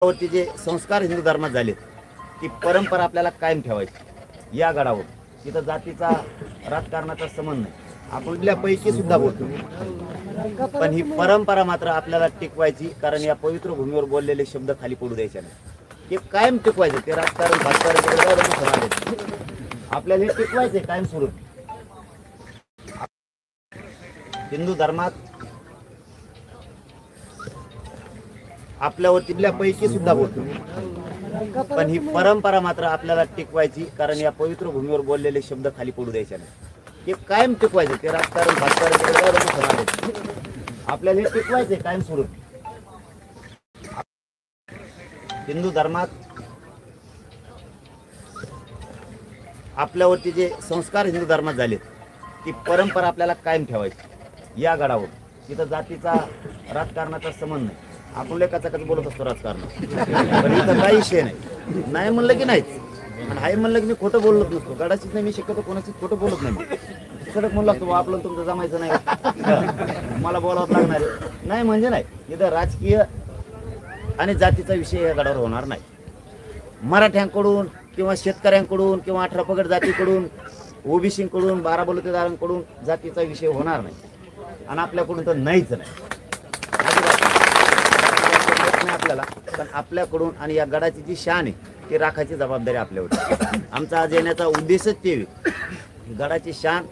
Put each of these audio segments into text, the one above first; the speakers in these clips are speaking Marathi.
वरती जे संस्कार हिंदू धर्मात झाले ती परंपरा आपल्याला कायम ठेवायची। या गडावर तिथं जातीचा राजकारणाचा संबंध नाही, आपल्यापैकी सुद्धा बोलतो, पण ही परंपरा मात्र आपल्याला टिकवायची। कारण या पवित्र भूमीवर बोललेले शब्द खाली पडू द्यायचे नाही, ते कायम टिकवायचे। ते राजकारण आपल्याला हे टिकवायचे कायम स्वरूप। हिंदू धर्मात आपल्यापैकी सुद्धा बोलतो, पण ही परंपरा मात्र आपल्याला टिकवायची। कारण या पवित्र भूमीवर बोललेले शब्द खाली पडू द्यायचे नाही, ते कायम टिकवायचे। ते राजकारण आपल्याला हे टिकवायचे कायम स्वरूप। हिंदू धर्मात आपल्यावरती जे संस्कार हिंदू धर्मात झाले ती परंपरा आपल्याला कायम ठेवायची। या गडावर तिथं जातीचा राजकारणाचा संबंध नाही, आपण लेखाचा कधी बोलत असतो राजकारण, पण इथं काही विषय नाही। नाही म्हणलं की नाहीच, आणि हाय म्हणलं की मी खोटं बोलत नसतो। गडाचीच नाही, मी शक्यतो कोणाचीच खोटं बोलत नाही। कडक म्हणलं असतो आपलं तुमचं जमायचं नाही, मला बोलावं लागणार नाही म्हणजे नाही। इथं राजकीय आणि जातीचा विषय या गडावर होणार नाही। मराठ्यांकडून किंवा शेतकऱ्यांकडून किंवा 18 पगड जातीकडून, ओबीसीकडून, 12 बलुतेदारांकडून जातीचा विषय होणार नाही, आणि आपल्याकडून तर नाहीच नाही आपल्याला। पण आपल्याकडून आणि या गडाची जी शान आहे ती राखायची जबाबदारी आपल्यावर। आमचा आज येण्याचा उद्देशच ते, गडाची शान,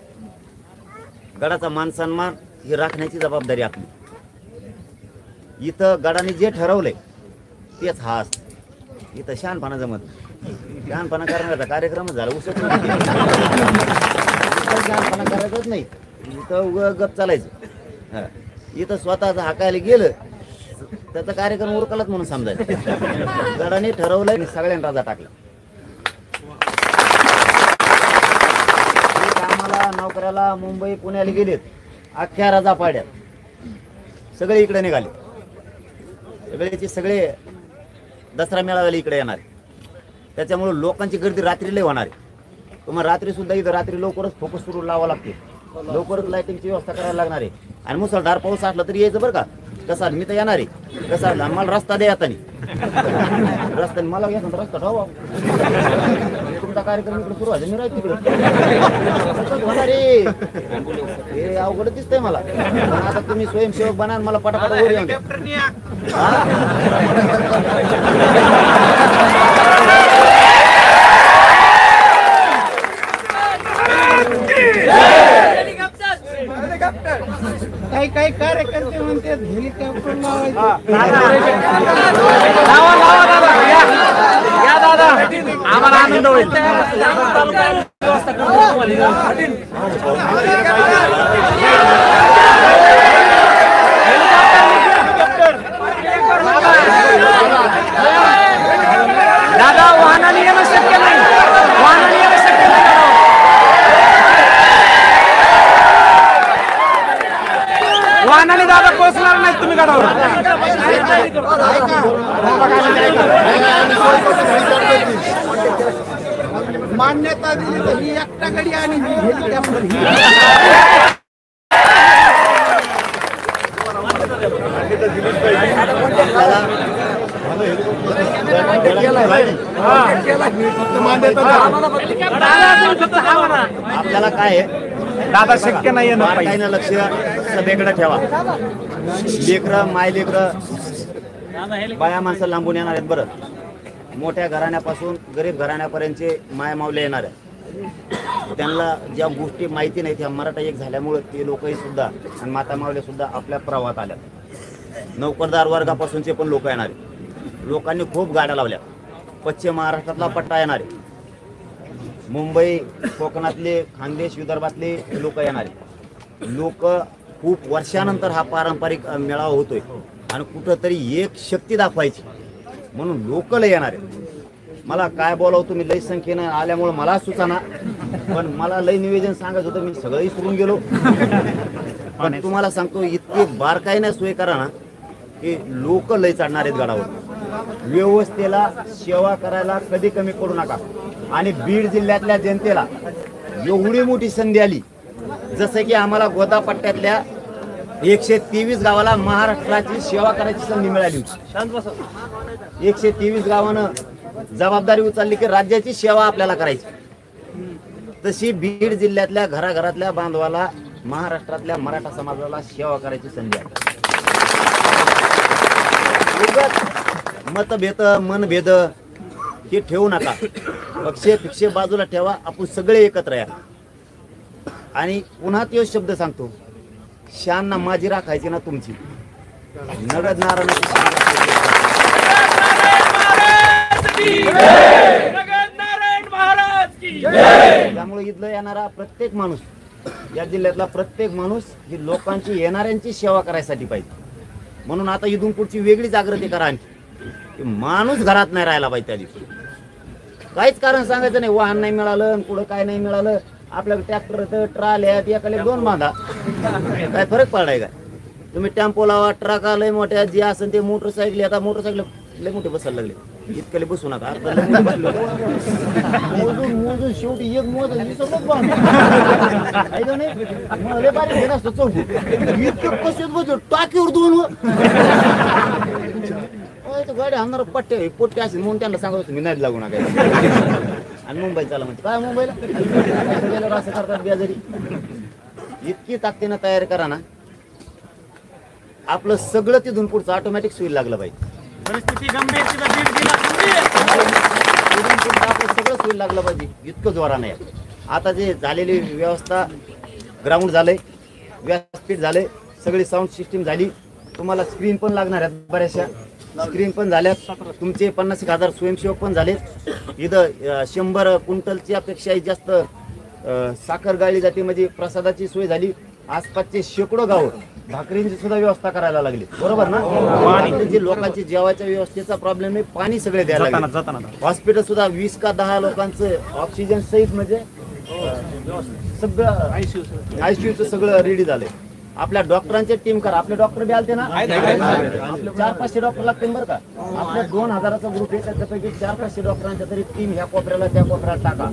गडाचा मान सन्मान ही राखण्याची जबाबदारी आपली। इथं गडाने जे ठरवलंय तेच हा असतं, इथं शहाणपणा जमत नाही। शहाणपणा करण्याचा कार्यक्रमच झाला, उसत शहाणपणा करायचंच नाही, इथं उगा गप चालायचं। इथं स्वतःच हाकायला गेलं त्याचा कार्यक्रम उरकलाच म्हणून समजायचं। गडाने ठरवलंय आणि सगळ्यांना राजा टाकला। कामाला नोकऱ्याला मुंबई पुण्याला गेलेत, अख्ख्या राजा पाड्यात सगळे इकडे निघाले। सगळेचे सगळे दसरा मेळाव्याला इकडे येणार, त्याच्यामुळे लोकांची गर्दी रात्रीला होणार आहे। तुम्हाला रात्री सुद्धा इथं रात्री लवकरच फोकस सुरू लावावं लागते, लवकरच लाईटिंगची व्यवस्था करायला लागणार आहे। आणि मुसळधार पाऊस असला तरी यायचं बरं का, कसा मी तर येणार आहे, कसा मला रस्ता द्या आता रस्त्याने मला घ्या रस्ता ठेवा, तुमचा कार्यक्रम इकडे सुरू व्हायचा, मी राहतो तिकडे होणार आहे। हे अवघड दिसतंय मला, आता तुम्ही स्वयंसेवक बना, मला पटापट वर येऊन द्या। काही काही कार्यकर्ते म्हणतात हेलिकॉप्टर लावायचं। आम्हाला आनंद होईल। दादा वाहनाने येणं शक्य नाही, वाहनाने येणं शक्य नाही। वाहनाने दादा पोहोचणार नाही तुम्ही गडावर। मान्यता दिली तर ही एकटा गडी आणि हेलिकॉप्टर आपल्याला काय आहे दादा शक्य नाही ना, काही ना लक्ष सभेकडे ठेवा। लेकरं माय लेकरं बाया माणसं लांबून येणार आहेत। बरं, मोठ्या घराण्यापासून गरीब घराण्यापर्यंतचे माया मावले येणार आहेत। त्यांना ज्या गोष्टी माहिती नाहीत ह्या मराठा एक झाल्यामुळे ते लोकही सुद्धा आणि माता मावले सुद्धा आपल्या प्रवाहात आल्या। नोकरदार वर्गापासूनचे पण लोक येणार आहेत। लोकांनी खूप गाड्या लावल्या, पश्चिम महाराष्ट्रातला पट्टा येणार आहे, मुंबई कोकणातले, खानदेश विदर्भातले लोक येणार आहेत। लोक खूप वर्षानंतर हा पारंपरिक मेळावा होतोय, आणि कुठंतरी एक शक्ती दाखवायची म्हणून लोक लय येणार आहेत। मला काय बोलावं, तुम्ही लय संख्येनं आल्यामुळे मला सुचाना, पण मला लय निवेदन सांगायचं होतं, मी सगळं विसरून गेलो। पण तुम्हाला सांगतो, इतकी बारकाईने सोय करा ना की लोक लय चढणार आहेत गडावर। व्यवस्थेला सेवा करायला कधी कमी करू नका। आणि बीड जिल्ह्यातल्या जनतेला एवढी मोठी संधी आली, जसं की आम्हाला गोदा पट्ट्यातल्या 123 गावाला महाराष्ट्राची सेवा करायची संधी मिळाली होती. 123 गावानं जबाबदारी उचलली की राज्याची सेवा आपल्याला करायची. तशी बीड जिल्ह्यातल्या घराघरातल्या बांधवाला महाराष्ट्रातल्या मराठा समाजाला सेवा करायची संधी आहे. मतभेद मनभेद हे ठेवू नका. पक्ष फिक्षे बाजूला ठेवा. आपण सगळे एकत्र या. आणि पुन्हा तो शब्द सांगतो, शानना माझी राखायची ना तुमची. नगद नारायणाची त्यामुळे इथलं येणारा प्रत्येक माणूस, या जिल्ह्यातला प्रत्येक माणूस ही लोकांची येणाऱ्यांची सेवा करायसाठी पाहिजे. म्हणून आता इथून पुढची वेगळी जागृती करा. आणखी माणूस घरात नाही राहायला पाहिजे. त्या दिवशी काहीच कारण सांगायचं नाही. वाहन नाही मिळालं, पुढं काय नाही मिळालं, आपल्याकडे ट्रॅक्टर ट्राल्या एकाला 2 बांधा, काय फरक पडाय काय? तुम्ही टेम्पो लावा, ट्रक लय मोठ्या जे असेल ते, मोटरसायकल, आता मोटरसायकल लय मोठे बसायला लागले. इतकले बसू नका. मोजून मोजून शेवटी एक मोज टाकीवर 2 गाडी आणणार पट्टे पोट्टे असेल म्हणून त्यांना सांगत मी नाही लागू नका. आणि मुंबई चाला म्हणजे काय मुंबईला असं करतात बेजारी. इतकी ताकदीनं तयारी करा ना, आपलं सगळं तिथून पुढचं ऑटोमॅटिक सुई लागलं पाहिजे. परिस्थिती गंभीर, आपलं सगळं सुई लागलं पाहिजे. इतकं जोरा नाही. आता जे झालेली व्यवस्था, ग्राउंड झालंय, व्यासपीठ झालंय, सगळी साऊंड सिस्टीम झाली. तुम्हाला स्क्रीन पण लागणार आहेत. बऱ्याचशा स्क्रीन पण झाल्यात. तुमचे 50,000 स्वयंसेवक पण झालेत. इथं 100 क्विंटलच्या पेक्षाही जास्त साखर गाळली जाते, म्हणजे प्रसादाची सोय झाली. आसपासचे शेकडो गाव भाकरींची सुद्धा व्यवस्था करायला लागली. बरोबर ना? जे लोकांची जेवायच्या व्यवस्थेचा प्रॉब्लेम आहे, पाणी सगळे द्यायला लागले. हॉस्पिटल सुद्धा 20 का 10 लोकांचं ऑक्सिजन सहित म्हणजे सगळं आयसीयूचं सगळं रेडी झालंय. आपल्या डॉक्टरांची टीम करा. आपले डॉक्टर बी आलते ना, आपले 400-500 डॉक्टर लागतील बरं का. आपल्या 2000चा ग्रुप आहे, त्याच्यापैकी 400-500 डॉक्टरांच्या तरी टीम ह्या कोपऱ्याला त्या कोपऱ्यात टाका.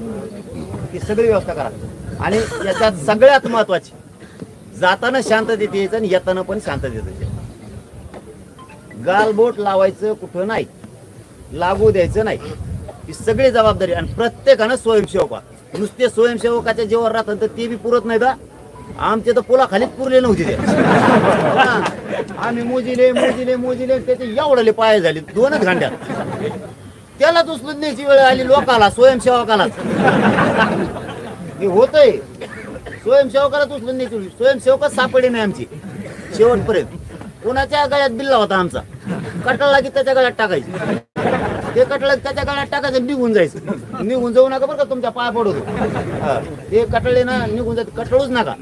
ही सगळी व्यवस्था करा. आणि याच्यात सगळ्यात महत्वाची, जाताना शांततेत यायचं आणि येताना पण शांततेत यायचं. गालबोट लावायचं कुठं नाही, लागू द्यायचं नाही. ही सगळी जबाबदारी. आणि प्रत्येकानं स्वयंसेवक, नुसते स्वयंसेवकाच्या जीवावर राहतात तर ते बी पुरत नाही. का आमचे तर पुला खालीच पुरले नव्हते ते. आम्ही मोजिले त्याचे एवढले पाय झाले 2च घंट्यात. त्यालाच उचलून न्यायची वेळ आली लोकाला, स्वयंसेवकालाच. हे होतंय, स्वयंसेवकालाच उचलून न्यायची. स्वयंसेवकच सापडे नाही आमची शेवटपर्यंत. कोणाच्या गळ्यात बिल्ला होता आमचा, कटळला की त्याच्या गळ्यात टाकायची. ते कटळ त्याच्या गळ्यात टाकायचं, निघून जायचं. निघून जाऊ नका बरं का, तुमच्या पाय पडतो. ते कटळले ना निघून जायचं, कटळूच नका.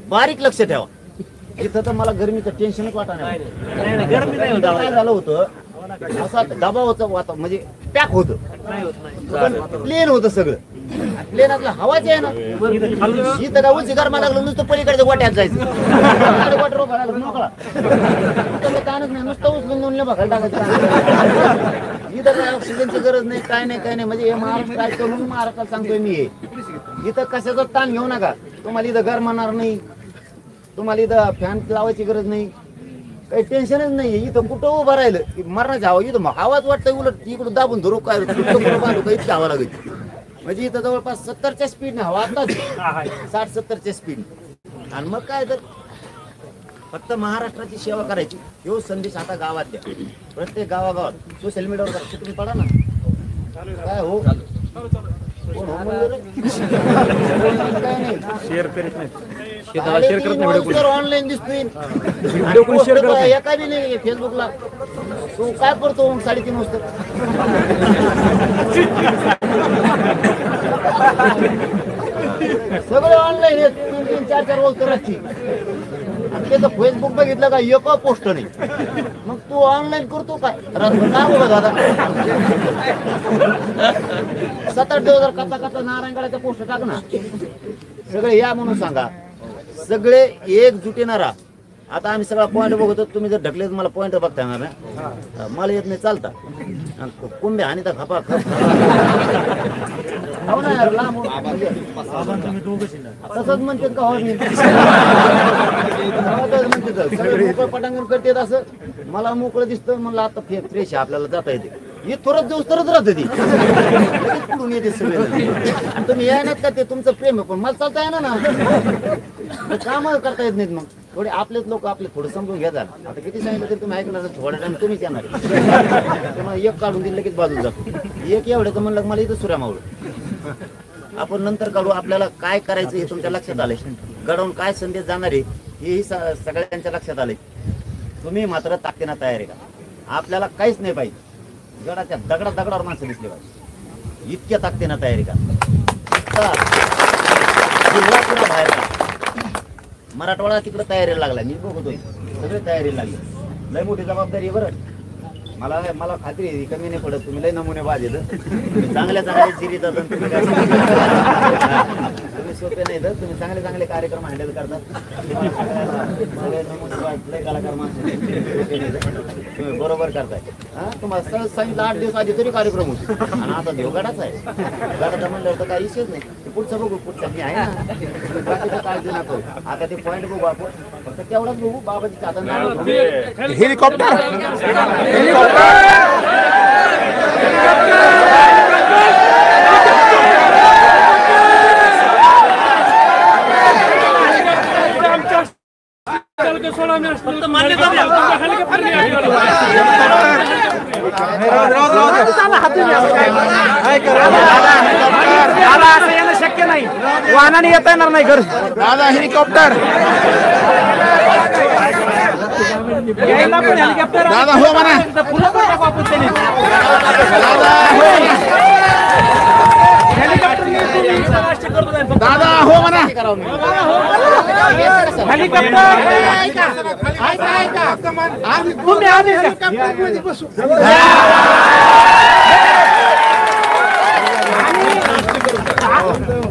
बारीक लक्ष ठेवा. इथं तर मला गरमीचं टेन्शनच वाटा नाही. काय झालं होतं, असा दबावाचं वातावरण, म्हणजे पॅक होतं, प्लेन होतं सगळं. प्लेनातलं हवाच आहे ना. इथं का उंची गरमा लागलं, नुसतं पलीकडच्या वाट्यात जायचं. वाटर मोकळा ताणच नाही, नुसतं उचलून दोन बघायला टाकायचं. इथं काय ऑक्सिजनची गरज नाही, काय नाही. म्हणजे हे महाराष्ट्र आहे म्हणून महाराष्ट्रात सांगतोय मी. हे इथं कशाचा ताण घेऊ नका. तुम्हाला इथं गरमणार नाही, तुम्हाला इथं फॅन लावायची गरज नाही, काही टेन्शनच नाही. इथं कुठं उभं राहिलं मरणाची हवा, इथं आवाज वाटतं, उलट इकडं दाबून धरू काय इतकी हवा लागेल. म्हणजे इथं जवळपास 70च्या स्पीडने हवा, आताच 60-70च्या स्पीड. आणि मग काय तर फक्त महाराष्ट्राची सेवा करायची. हो संदेश आता गावात द्या, प्रत्येक गावागावात सोशल मीडियावर तुम्ही पडा ना. काय हो शेअर करीत नाही, ऑनलाईन दिसतोय, एका बी नाही फेसबुकला. तू काय करतो 3:30 वाजता? सगळे ऑनलाईन आहेत, 3-4 वाजता रात्री. त्याचं फेसबुक बघितलं का एक पोस्ट नाही. मग तू ऑनलाईन करतो काय? काय बोलत दादा 7-8 दिवस कथा नारायणगडाच्या पोस्ट टाक ना. सगळे या म्हणून सांगा, सगळे एकजुटीनं राहा. आता आम्ही सगळा पॉईंट बघतो, तुम्ही जर ढकले तर मला पॉईंट बघता येणार ना. मला येत नाही चालता कुंभे आणि तर खपा हो ना यार, लांब तसंच म्हणतात का हो मी सगळे मोकळं पटांगण करतात असं मला मोकळं दिसतं म्हणलं आता फ्रेश आहे आपल्याला जाता येते हे थोडं दिवस तरच राहते ती पुढून येते सगळे तुम्ही येणार का ते तुमचं प्रेम आहे पण मला चालता येणार ना काम करता येत नाहीत मग थोडे आपलेच लोक आपले थोडं समजून घ्या आता किती सांगितलं तरी तुम्ही ऐकणार थोड्या टाइम तुम्हीच येणार तुम्हाला एक काढून दिलं लगेच बाजूला जातो एक एवढं तर म्हणलं मला इथं सुऱ्या मावळं आपण नंतर काढू आपल्याला काय करायचं हे तुमच्या लक्षात आलंय घडवून काय संदेश जाणार आहे हेही सगळ्यांच्या लक्षात आलंय तुम्ही मात्र ताकदीनं तयार आहे का आपल्याला काहीच नाही पाहिजे गडाच्या दगडावर माणसं दिसले पाहिजे इतक्या ताकदीनं तयारी का बाहेर मराठवाडा तिकडे तयारीला लागला मी बघतोय सगळे तयारीला लागले लय मोठी जबाबदारी आहे बरं मला खात्री आहे कमी नाही पडत तुम्ही लय नमुने बाद येत चांगल्या सिरीज तुम्ही सोपे नाही तर तुम्ही चांगले कार्यक्रम हँडल करतात सगळे नमुने बाद लय कलाकार माणसं तुम्ही बरोबर करताय तुम्हाला सहज सांगितलं 8 दिवस आधी तरी कार्यक्रम होतो आणि आता देव गडाचा आहे गडाचा म्हणल्यावर तर काही विषयच नाही पुढचं बघू पुढचं मी आहे ना बाकीचं काळजी नको आता ते पॉईंट बघू आपण फक्त तेवढाच बघू बाबाची चादर हेलिकॉप्टर असं येणं शक्य नाही वाहनाने येता येणार नाही घर दादा हेलिकॉप्टर दादा हो म्हणा दादा हो म्हणा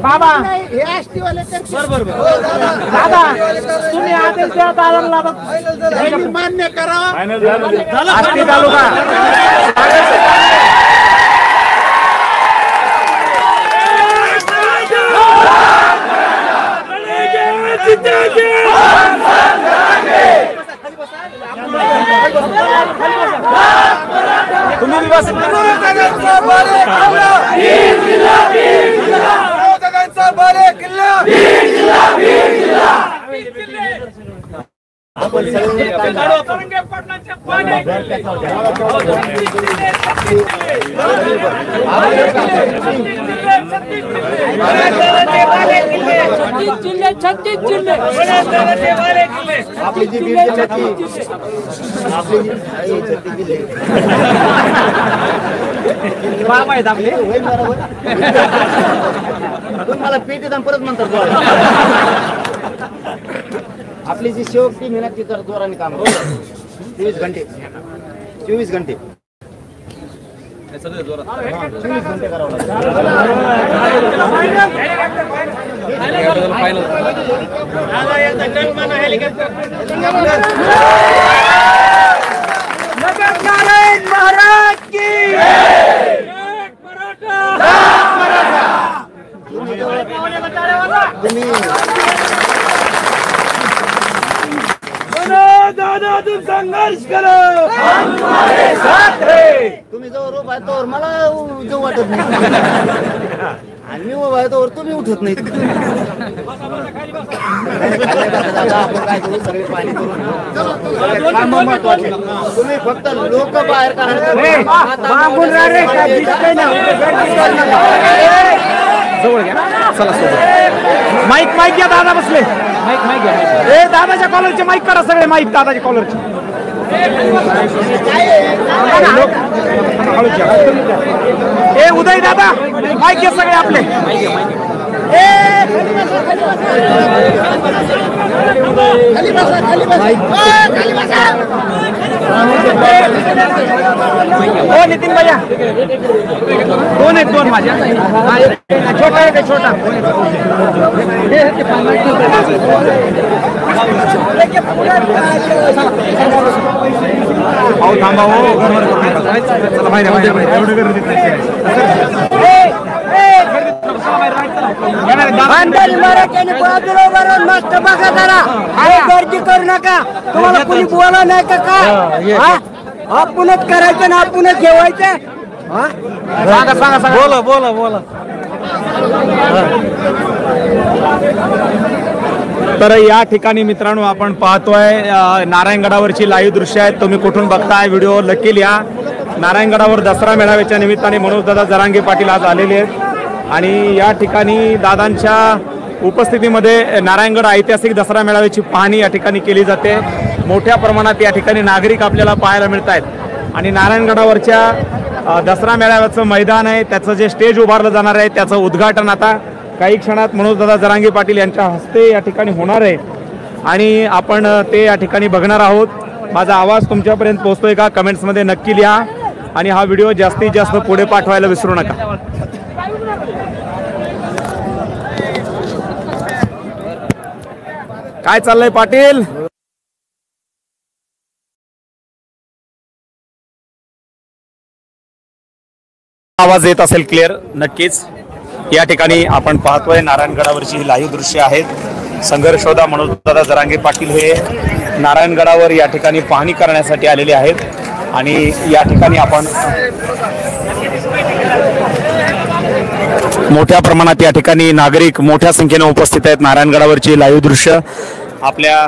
बाबा दादा तुम्ही आदेश द्या दादाला मान्य करा आष्टी तालुका तुम्ही आपली जी बीड जिल्ह्याची आपली जिल्हे बाबा आहेत आपले तुम्हाला पेटी दाम परत म्हणतात आपली जी शेवटची मेहनत ती तर जोराने काम 24 घंटे 24 घंटे 24 घंटे करावं महाराज की दादा तुम संघर्ष करो हमारे साथ है तुम्ही जवळ उभा आहे तोवर मला जाऊ वाटत नाही आणि मी उभा आहे तोवर तुम्ही उठत नाही आपण काय करू सगळे पाणी करून तुम्ही फक्त लोक बाहेर काढा जवळ घ्या चला सोबत माईक घ्या दादा बसले माईक घ्या ए दादाच्या कॉलरचे माईक करा सगळे माईक दादाच्या कॉलरचे ए उदय दादा माईक घ्या सगळे आपले हो नितीन भैया दोन आहेत दोन माझ्या छोटा आहे का छोटा थांबा हो चला बाहेर खानदारी मराठ्याने बाजूला उभा राहून मस्त बघा जरा. हे गर्दी करू नका. तुम्हाला कुणी बोला नाही का काय? हा? आपणच करायचं ना आपणच जेवायचं. हा? बोला बोला बोला. तर या ठिकाणी मित्रांनो आपण पाहतोय नारायणगडावरची लाईव्ह दृश्य आहेत. तुम्ही कुठून बघताय व्हिडिओ नक्की लिहा. नारायणगडावर दसरा मेळाव्याच्या निमित्ताने मनोजदादा जरांगे पाटील आज आलेले आहेत आणि या ठिकाणी दादांच्या उपस्थितीमध्ये नारायणगड ऐतिहासिक दसरा मेळाव्याची पाहणी या ठिकाणी केली जाते. मोठ्या प्रमाणात या ठिकाणी नागरिक आपल्याला पाहायला मिळत आहेत आणि नारायणगडावरच्या दसरा मेळाव्याचं मैदान आहे, त्याचं जे स्टेज उभारलं जाणार आहे त्याचं उद्घाटन आता काही क्षणात मनोजदादा जरांगे पाटील यांच्या हस्ते या ठिकाणी होणार आहे आणि आपण ते या ठिकाणी बघणार आहोत. माझा आवाज तुमच्यापर्यंत पोहोचतोय का कमेंट्समध्ये नक्की लिहा आणि हा व्हिडिओ जास्तीत जास्त पुढे पाठवायला विसरू नका. काय चाललंय पाटील? आवाज येत असेल क्लिअर? नक्कीच. या ठिकाणी आपण पाहतोय नारायणगडावरची ही लाईव्ह दृश्य आहेत. संघर्षोदा मनोजदादा जरांगे पाटील हे नारायणगडावर या ठिकाणी पाहणी करण्यासाठी आलेले आहेत आणि या ठिकाणी आपण मोठ्या प्रमाणात या ठिकाणी नागरिक मोठ्या संख्येने उपस्थित आहेत. नारायणगडावरची लाईव्ह दृश्य आपल्या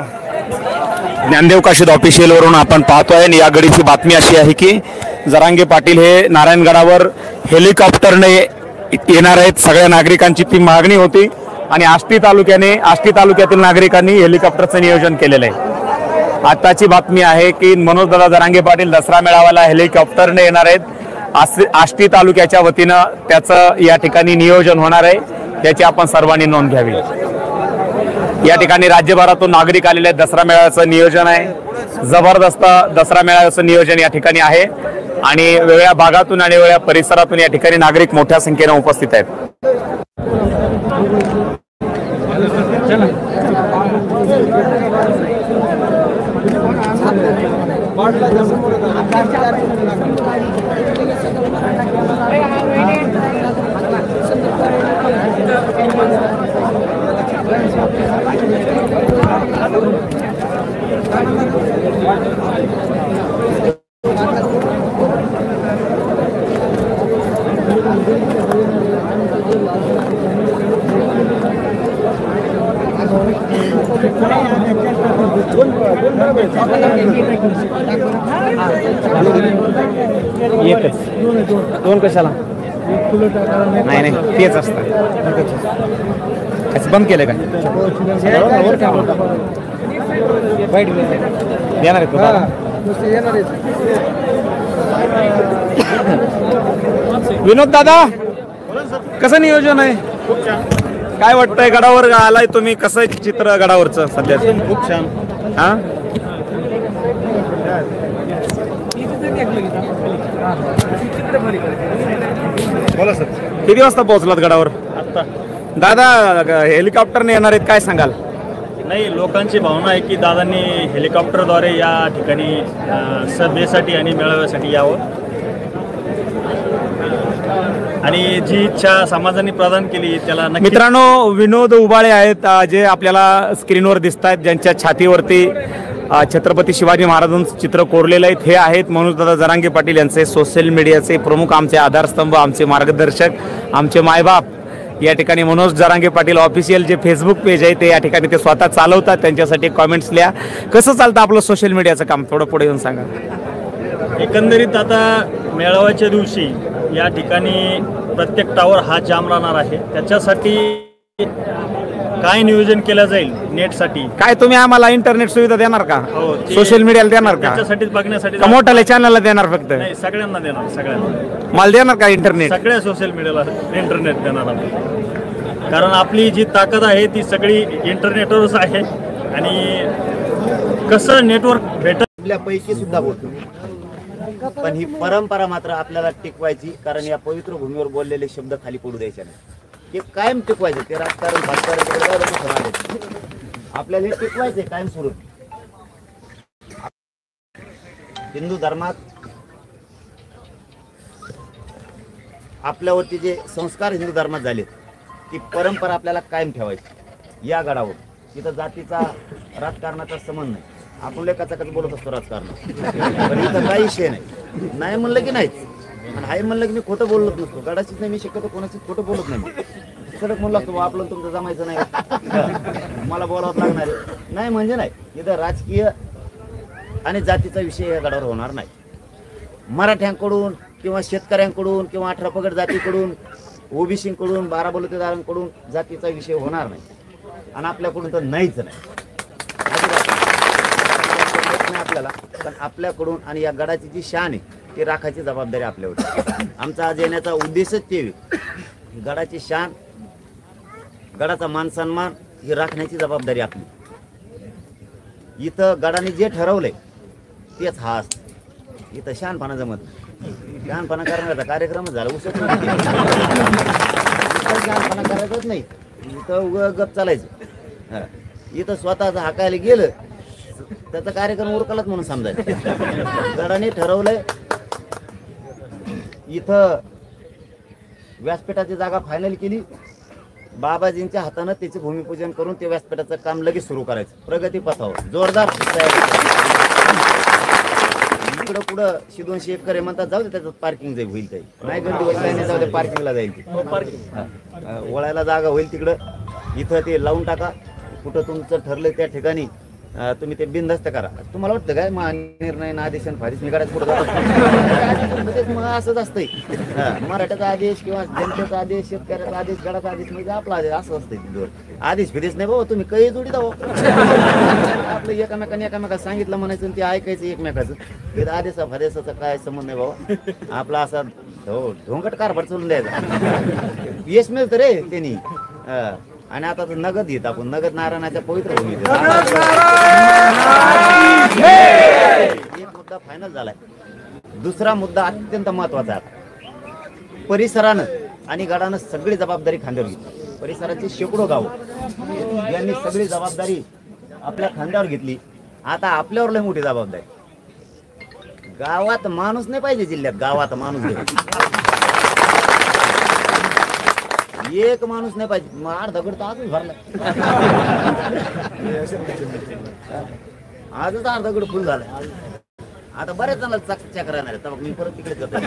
ज्ञानदेव काशीद ऑफिशियल वरून आपण पाहतोय आणि या घडीची बातमी अशी आहे की जरांगे पाटील हे नारायणगडावर हेलिकॉप्टरने येणार आहेत. सगळ्या नागरिकांची ती मागणी होती आणि आष्टी तालुक्यातील नागरिकांनी हेलिकॉप्टरचं नियोजन केलेलं आहे. आताची बातमी आहे की मनोजदादा जरांगे पाटील दसरा मेळाव्याला हेलिकॉप्टरने येणार आहेत. आष्टी तालुक्याच्या वतीनं त्याचं या ठिकाणी नियोजन होणार आहे, त्याची आपण सर्वांनी नोंद घ्यावी. या ठिकाणी राज्यभरातून नागरिक आलेले आहेत. दसरा मेळाव्याचं नियोजन आहे, जबरदस्त दसरा मेळाव्याचं नियोजन या ठिकाणी आहे आणि वेगळ्या भागातून आणि वेगळ्या परिसरातून या ठिकाणी नागरिक मोठ्या संख्येने उपस्थित आहेत. दोन कशाला? नाही नाही तेच असतं. बंद केलं काय? येणार आहे विनोद दादा, कसं नियोजन आहे? काय वाटतंय गडावर आलाय तुम्ही? कसं आहे चित्र गडावरचं सध्या? खूप छान. हा बोला सर. किती वाजता पोहोचलात गडावर? आता. दादा हेलिकॉप्टरने येणार आहेत, काय सांगाल? नाही, लोकांची भावना आहे की दादांनी हेलिकॉप्टरद्वारे या ठिकाणी सभेसाठी आणि मेळाव्यासाठी यावं आणि जी इच्छा समाजाने प्रदान केली त्याला. मित्रांनो, विनोद उबाळे आहेत जे आपल्याला स्क्रीनवर दिसत आहेत, ज्यांच्या छातीवरती छत्रपती शिवाजी महाराजांचं चित्र कोरलेलं आहे. हे आहेत मनोजदादा जरांगे पाटील यांचे सोशल मीडियाचे प्रमुख, आमचे आधारस्तंभ, आमचे मार्गदर्शक, आमचे मायबाप. या ठिकाणी मनोज जरांगे पाटील ऑफिशियल जे फेसबुक पेज आहे ते या ठिकाणी ते स्वतः चालवतात. त्यांच्यासाठी कॉमेंट्स लिहा. कसं चालतं आपलं सोशल मीडियाचं काम? थोडं पुढे येऊन सांगा. एकंदरीत आता मेळाव्याच्या दिवशी या ठिकाणी प्रत्येक टावर हा जाम राहणार आहे. त्याच्यासाठी काय नियोजन केलं जाईल नेटसाठी? काय तुम्ही आम्हाला इंटरनेट सुविधा देणार का? सोशल मीडियाला देणार का? त्याच्यासाठीच बघण्यासाठी मोठ्या चॅनलला देणार? फक्त नाही, सगळ्यांना देणार. सगळ्यांना मला देणार का इंटरनेट? सगळ्या सोशल मीडियाला इंटरनेट देणार आम्ही. कारण आपली जी ताकद आहे ती सगळी इंटरनेटवरच आहे आणि कसं नेटवर्क भेटत आपल्यापैकी सुद्धा बोलतो, पण ही परंपरा मात्र आपल्याला टिकवायची. कारण या पवित्र भूमीवर बोललेले शब्द खाली पडू द्यायचे नाही. ते कायम टिकवायचे. ते राजकारण आपल्याला हे टिकवायचे कायम सुरू. हिंदू धर्मात आपल्यावरती जे संस्कार हिंदू धर्मात झाले ती परंपरा आपल्याला कायम ठेवायची या गडावर. तिथं जातीचा राजकारणाचा संबंध नाही. आपण लय कचाकच बोलत असतो राजकारण, पण इथं काही विषय नाही. नाही म्हणलं की नाहीच, आणि हाय म्हणलं की मी खोटं बोलत नसतो. गडाचीच नाही मी शक्यतो कोणाची खोटं बोलत नाही. सडक म्हणलं असतो आपलं तुमचं जमायचं नाही, मला बोलावं लागणार नाही म्हणजे नाही. इथं राजकीय आणि जातीचा विषय या गडावर होणार नाही. मराठ्यांकडून किंवा शेतकऱ्यांकडून किंवा 18 पगड जातीकडून, ओबीसीकडून, 12 बलुतेदारांकडून जातीचा विषय होणार नाही, आणि आपल्याकडून तर नाहीच नाही आपल्याला. पण आपल्याकडून आणि या गडाची जी शान आहे ती राखायची जबाबदारी आपल्यावर. आमचा आज येण्याचा उद्देशच ते, गडाची शान, गडाचा मान सन्मान ही राखण्याची जबाबदारी आपली. इथं गडाने जे ठरवलंय तेच हा असतं. इथं शहाणपणा जमत नाही. शहाणपणा करण्याचा कार्यक्रमच झाला उसत नाही. शहाणपणा करायचंच नाही. इथं गप चालायचं. इथं स्वतःच हाकायला गेलं त्याचा कार्यक्रम उरकलाच म्हणून समजायचं. गडाने ठरवलंय इथं व्यासपीठाची जागा फायनल केली. बाबाजींच्या हातानं त्याचे भूमिपूजन करून ते व्यासपीठाचं काम लगेच सुरू करायचं. प्रगती पथावर जोरदार. इकडं पुढं 200 एकर म्हणतात, जाऊ दे त्याचं पार्किंग जाईल, होईल काही नाही. गर्दी होईल काही नाही, जाऊ दे पार्किंगला जाईल. वळायला जागा होईल तिकडं. इथं ते लावून टाका. कुठं तुमचं ठरलं त्या ठिकाणी तुम्ही ते बिनधास्त करा. तुम्हाला वाटतं काय निर्णय ना आदेश फारीच निघायचं पुढे जातात. मग असंच असतंय. मराठ्याचा आदेश किंवा जनतेचा आदेश, शेतकऱ्याचा आदेश, गडाचा आदेश म्हणजे आपला आदेश असं असतंय. तिथं आदेश फिदेश नाही बाबा. तुम्ही काही जोडी दावा आपलं एकामेकांना सांगितलं म्हणायचं ते ऐकायचं एकमेकाचं. तिथं आदेशा फादेशाचा काय संबंध नाही बाबा. आपला असा ढोंगट कारभार चालून द्यायचा. यश मिळतं रे त्यांनी. आणि आता तर नगद घेत आपण. नगद नारायणाच्या पवित्र भूमीत एक मुद्दा फायनल झालाय. दुसरा मुद्दा अत्यंत महत्वाचा आहे. परिसरानं आणि गडानं सगळी जबाबदारी खांद्यावर घेतली. परिसराची शेकडो गावं यांनी सगळी जबाबदारी आपल्या खांद्यावर घेतली. आता आपल्यावर लय मोठी जबाबदारी. गावात माणूस नाही पाहिजे, जिल्ह्यात गावात माणूस एक माणूस नाही पाहिजे. मार दगड तर आजच भरला. आजच दगड फुल झालाय. आता बऱ्याच जणांना चक्कर येणार आहे. तर मी परत तिकडे जातो.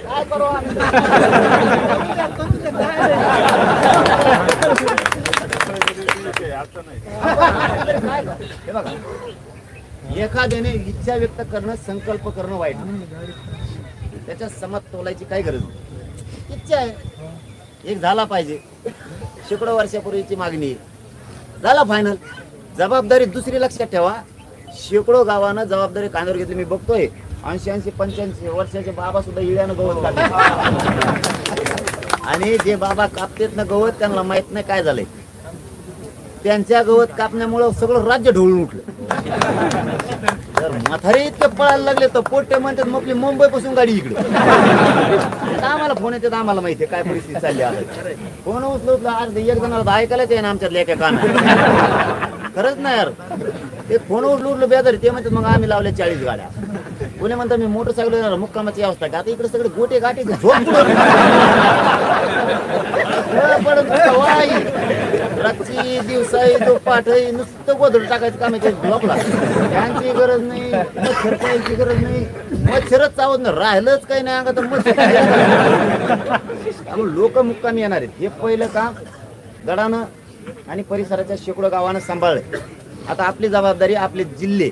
काय करू हे बघा, एखाद्याने इच्छा व्यक्त करणं, संकल्प करणं वाईट, त्याच्या समत तोलायची काही गरज नाही. इच्छा आहे, एक झाला पाहिजे. शेकडो वर्षापूर्वीची मागणी झाला फायनल. जबाबदारी दुसरी लक्षात ठेवा. शेकडो गावानं जबाबदारी कांद्यावर घेतली. मी बघतोय 80-85 वर्षाचे बाबा सुद्धा इळ्यानं गवत कापते. आणि जे बाबा कापतेत ना गवत, त्यांना माहित नाही काय झालंय. त्यांच्या गवत कापण्यामुळं सगळं राज्य ढवळून उठलं. जर म्हातारे इतके पळायला लागले तर पोटे म्हणतात मग आपली मुंबई पासून गाडी इकडे. आम्हाला फोन येतात, आम्हाला माहिती आहे काय परिस्थिती चालली आहे. फोन उचलत आज एक जणाला ऐकायलाच आहे ना आमच्यातल्या एका काना. खरंच नाही यार. ते फोन उठलं बेदर. ते म्हणतात मग आम्ही लावल्या 40 गाड्या. कोणी म्हणतात मी मोटरसायकल येणार, मुक्कामाची अवस्था का. आता इकडे सगळे गोटे गाठी रात्री दिवसाई दुपारही नुसतं गोधड टाकायचं काम आहे. झोपला त्यांची गरज नाही, मच्छर पाहायची गरज नाही. मच्छरच चावत नाही, राहिलंच काही नाही अंगात मच्छर. लोक मुक्कामी येणार आहेत. हे पहिलं काम गडानं आणि परिसराच्या शेकडो गावानं सांभाळलंय. आता आपली जबाबदारी आपले जिल्हे,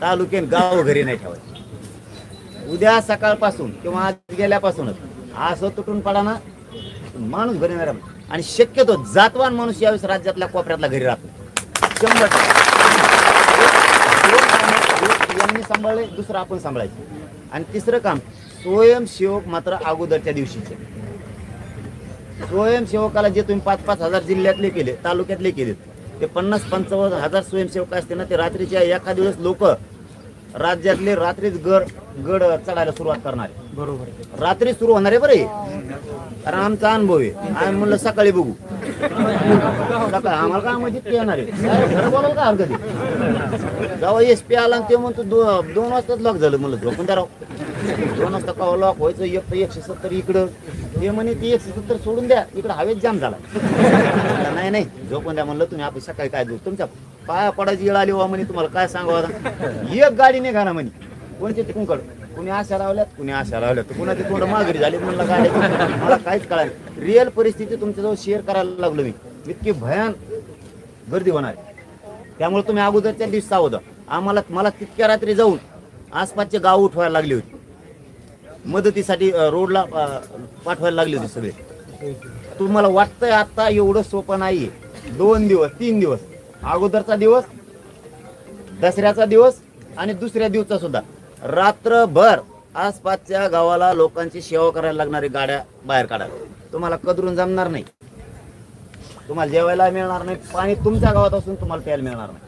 तालुके, गाव घरी नाही ठेवायचे. उद्या सकाळपासून किंवा आज गेल्यापासूनच असं तुटून पडाना माणूस घरी नाही राहतो. आणि शक्यतो जातवान माणूस यावेळेस राज्यातल्या कोपऱ्यातला घरी राहतो 100%. यांनी सांभाळले, दुसरं आपण सांभाळायचं. आणि तिसरं काम स्वयंसेवक मात्र अगोदरच्या दिवशीचे. स्वयंसेवकाला जे तुम्ही 5-5 हजार जिल्ह्यातले केले, तालुक्यातले केले, ते 50-55 हजार स्वयंसेवक असते ना, ते रात्रीच्या एका दिवस लोक राज्यातले रात्रीच गड चढायला सुरुवात करणार आहे. बरोबर, रात्री सुरू होणार आहे बरं. कारण आमचा अनुभव आहे. आम्ही म्हणलं सकाळी बघू. सकाळी आम्हाला काय म्हणजे येणार आहे खरं बोलाल का हरकत. जेव्हा SP आला ते म्हणतो 2 वाजताच लॉक झालं. म्हणलं झोपून द्या राव. 2 वाजता का लॉक व्हायचं. 170 इकडं हे म्हणे ती 170 सोडून द्या, इकडे हवेत जाम झाला. नाही नाही झोपून द्या म्हणलं, तुम्ही आपण सकाळी काय देऊ, तुमच्या पाया पडायची वेळ आली वा म्हणे, तुम्हाला काय सांगावं आता. एक गाडी नाही घाला म्हणे, कोणते तिकडून कुणी आशा लावल्यात, कुणी आशा लावल्यात, कुणाची तोंड माघारी झाली म्हणलं गाडी, मला काहीच कळालं. रिअल परिस्थिती तुमच्याजवळ शेअर करायला लागलो मी, इतकी भयान गर्दी होणार. त्यामुळे तुम्ही अगोदरच्या दिवस सावध. मला तितक्या रात्री जाऊन आसपासचे गाव उठवायला लागली होती, मदतीसाठी रोडला पाठवायला लागली होती सगळे. तुम्हाला वाटतंय आता एवढं सोपं नाहीये. 2 दिवस 3 दिवस अगोदरचा दिवस, दसऱ्याचा दिवस आणि दुसऱ्या दिवसा सुद्धा रात्रभर आसपासच्या गावाला लोकांची सेवा करायला लागणारी गाड्या बाहेर काढायला. तुम्हाला कदरून जमणार नाही, तुम्हाला जेवायला मिळणार नाही, पाणी तुमच्या गावात असून तुम्हाला प्यायला मिळणार नाही.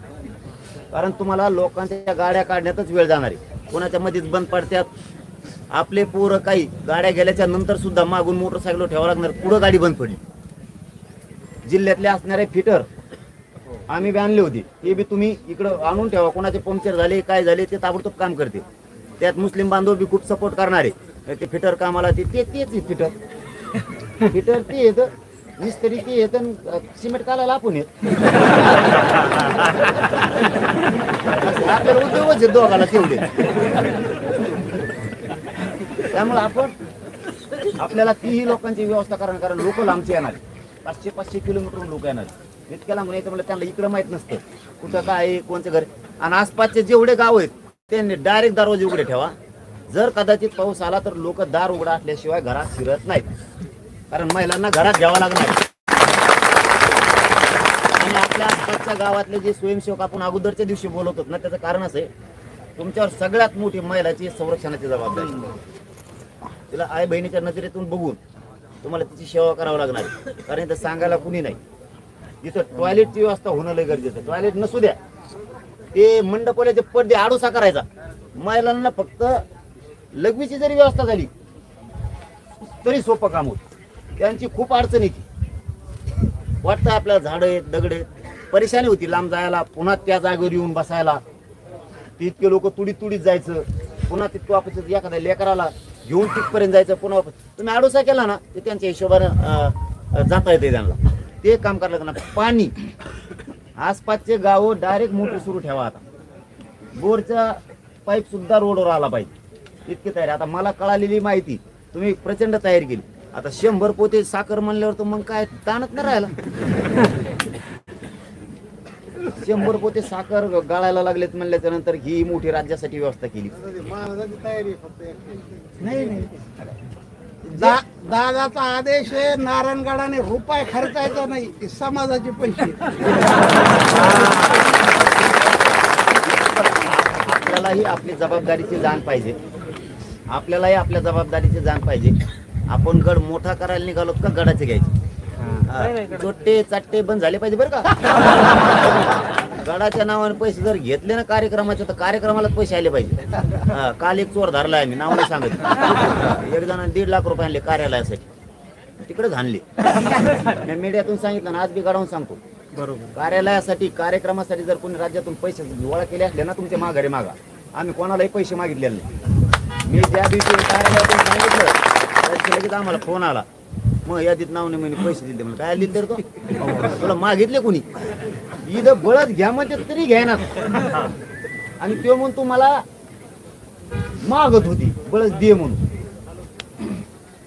कारण तुम्हाला लोकांच्या गाड्या काढण्यातच वेळ जाणार आहे. कोणाच्या मध्येच बंद पडतात. आपले पोरं काही गाड्या गेल्याच्या नंतर सुद्धा मागून मोटरसायकल ठेवावं लागणार, पुढं गाडी बंद पडली. जिल्ह्यातले असणारे फिटर आम्ही बी आणले होते, ते बी तुम्ही इकडं आणून ठेवा. कोणाचे पंक्चर झाले काय झाले ते ताबडतोब काम करते. त्यात मुस्लिम बांधव बी खूप सपोर्ट करणारे. ते फिटर कामाला तेच फिटर ते येतं, मिस्त्री ते येतं, सिमेंट काढायला आपण येत. आपल्याला उद्योगच दोघाला तेवढे. त्यामुळे आपल्याला तीही लोकांची व्यवस्था करा, कारण लोक लांबचे येणार, 500-500 किलोमीटरहून लोक येणार. इतक्या लांबून यायचं म्हणजे त्यांना इकडं माहित नसतं कुठं काय आहे, कोणचं घर. आणि आसपासचे जेवढे गाव आहेत त्यांनी डायरेक्ट दरवाजे उघडे ठेवा. जर कदाचित पाऊस आला तर लोक दार उघडा असल्याशिवाय घरात शिरत नाहीत, कारण महिलांना घरात घ्यावं लागणार. आणि आपल्या आसपासच्या गावातले जे स्वयंसेवक आपण अगोदरच्या दिवशी बोलवतो ना, त्याचं कारण असं आहे, तुमच्यावर सगळ्यात मोठी महिलाची संरक्षणाची जबाबदारी. तिला आई बहिणीच्या नजरेतून बघून तुम्हाला तिची सेवा करावं लागणार, कारण इथं सांगायला कुणी नाही. तिथं टॉयलेटची व्यवस्था होणं लय गरजेचं. टॉयलेट नसू द्या, ते मंडपाचे पडदे आडोसा करायचा. महिलांना फक्त लघवीची जरी व्यवस्था झाली तरी सोपं काम होत. त्यांची खूप अडचण येते. वाटतं आपल्याला झाडं आहेत, दगड आहेत, परेशानी होती लांब जायला, पुन्हा त्या जागेवर येऊन बसायला. तितके लोक तुडीत जायचं, पुन्हा तितकं वापस एखाद्या लेकराला घेऊन तिथपर्यंत जायचं, पुन्हा वापस. तुम्ही आडोसा केला ना ते त्यांच्या हिशोबानं जाता येते त्यांना. ते काम करायला लागणार. पाणी आसपासचे गाव डायरेक्ट मोटर सुरू ठेवा. आता बोरचा पाईप सुद्धा रोडवर आला पाहिजे, इतकी तयारी. आता मला कळालेली माहिती तुम्ही प्रचंड तयारी केली. आता 100 पोते साखर म्हणल्यावर तर मग काय ताणत नाही राहिला. 100 पोते साखर गाळायला लागलेत म्हणल्याच्या नंतर ही मोठी राज्यासाठी व्यवस्था केली. नाही दादाचा आदेश आहे, नारायणगडाने रुपये खर्चायचा नाही, ते समाजाचे पैसे. आपल्यालाही आपली जबाबदारीची जाण पाहिजे. आपल्यालाही आपल्या जबाबदारीची जाण पाहिजे. आपण गड मोठा करायला निघालो का गडाचे घ्यायचे, चोट्टे चाट्टे बंद झाले पाहिजे बरं का. गडाच्या नावाने पैसे जर घेतले ना कार्यक्रमाचे, तर कार्यक्रमालाच पैसे आले पाहिजे. काल एक चोर धरला आहे, मी नाव नाही सांगत. एक जणांनी 1.5 लाख रुपये आणले कार्यालयासाठी, तिकडेच आणले. मी मीडियातून सांगितलं ना, आज बी गडावून सांगतो. बरोबर, कार्यालयासाठी कार्यक्रमासाठी जर कोणी राज्यातून पैसे गोळा केले असले ना, तुमच्या माघारी मागा. आम्ही कोणालाही पैसे मागितलेले नाही. मी ज्या दिवशी कार्यालयातून सांगितलं त्या लगेच आम्हाला फोन आला, मग यादीत नाव नाही म्हणे पैसे दिले. म्हणजे काय लिहिलं तो, तुला मागितले कोणी? इथं बळच घ्या म्हणजे तरी घ्यायना. आणि तो म्हणून तुम्हाला मागत होती बळच दे म्हणून.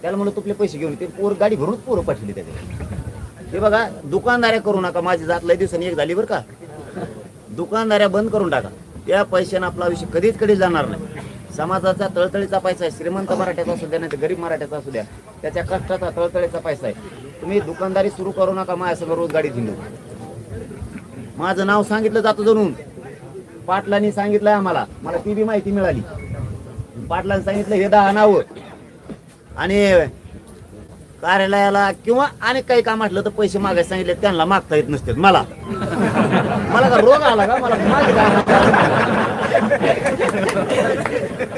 त्याला म्हणलं तुपले पैसे घेऊन ते पोर गाडी भरूनच पोरं पाठवली त्याच्या. ते बघा, दुकानदाऱ्या करू नका. माझी जात लय दिवसांनी एक झाली बरं का. दुकानदाऱ्या बंद करून टाका. त्या पैशानं आपला आयुष्य कधी जाणार नाही. समाजाचा तळतळीचा पैसा आहे, श्रीमंत मराठ्याचा असू द्या नाही तर गरीब मराठ्याचा असू द्या, त्याच्या कष्टाचा तळतळीचा पैसा आहे. तुम्ही दुकानदारी सुरू करू नका माझ्यासमोर रोज गाडी घेऊन. माझं नाव सांगितलं जातं जणून, पाटलांनी सांगितलंय आम्हाला, मला ती बी माहिती मिळाली. पाटलांनी सांगितलं हे 10 नावं, आणि कार्यालयाला किंवा अनेक काही काम असलं तर पैसे मागायला सांगितले, त्यांना मागता येत नसते. मला का रोग आला का?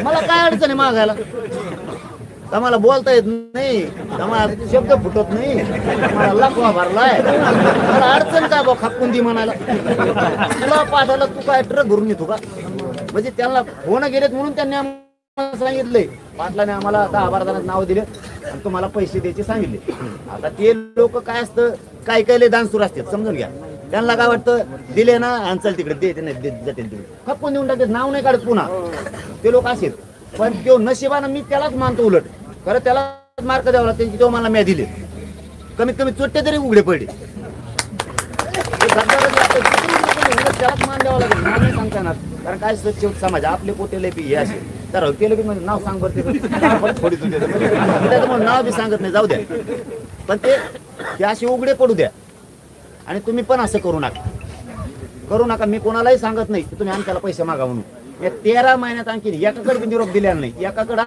मला काय अडचण आहे मागायला? आम्हाला बोलता येत नाही, आम्हाला शब्द फुटत नाही, मला लकवा भरलाय, मला अडचण काय बा खापून दी म्हणायला? तुला पाठायला तू काय ट्रक भरून येतो का? म्हणजे त्यांना फोन गेलेत म्हणून त्यांनी सांगितले पाटलाने आम्हाला 10-12 जणांचं नाव दिले आणि तुम्हाला पैसे द्यायचे सांगितले. आता ते लोक काय असतं काय काय लय दान सुरू असतात समजून घ्या. त्यांना काय वाटतं दिले ना आणि चल तिकडे देते नाही जाते तिकडे खपकून देऊन टाकते नाव नाही काढत पुन्हा ते लोक असेल. पण तो नशिबानं मी त्यालाच मानतो उलट खरं त्याला मार्क द्यावा लागते तो मला म्या दिले कमीत कमी चोट्टे तरी उघडे पडले त्यालाच मान द्यावा लागेल नाव नाही सांगता येणार. कारण काय स्वच्छ समाज आपले पोटे लय हे असे तर केलं की म्हणजे नाव सांग बरं थोडी त्याच्यामुळे नाव बी सांगत नाही जाऊ द्या. पण ते असे उघडे पडू द्या आणि तुम्ही पण असं करू नका. मी कोणालाही सांगत नाही की तुम्ही आमच्याला पैसे मागा म्हणून. या 13 महिन्यात आणखी एकाकडे निरोप दिलेला नाही. एकाकडे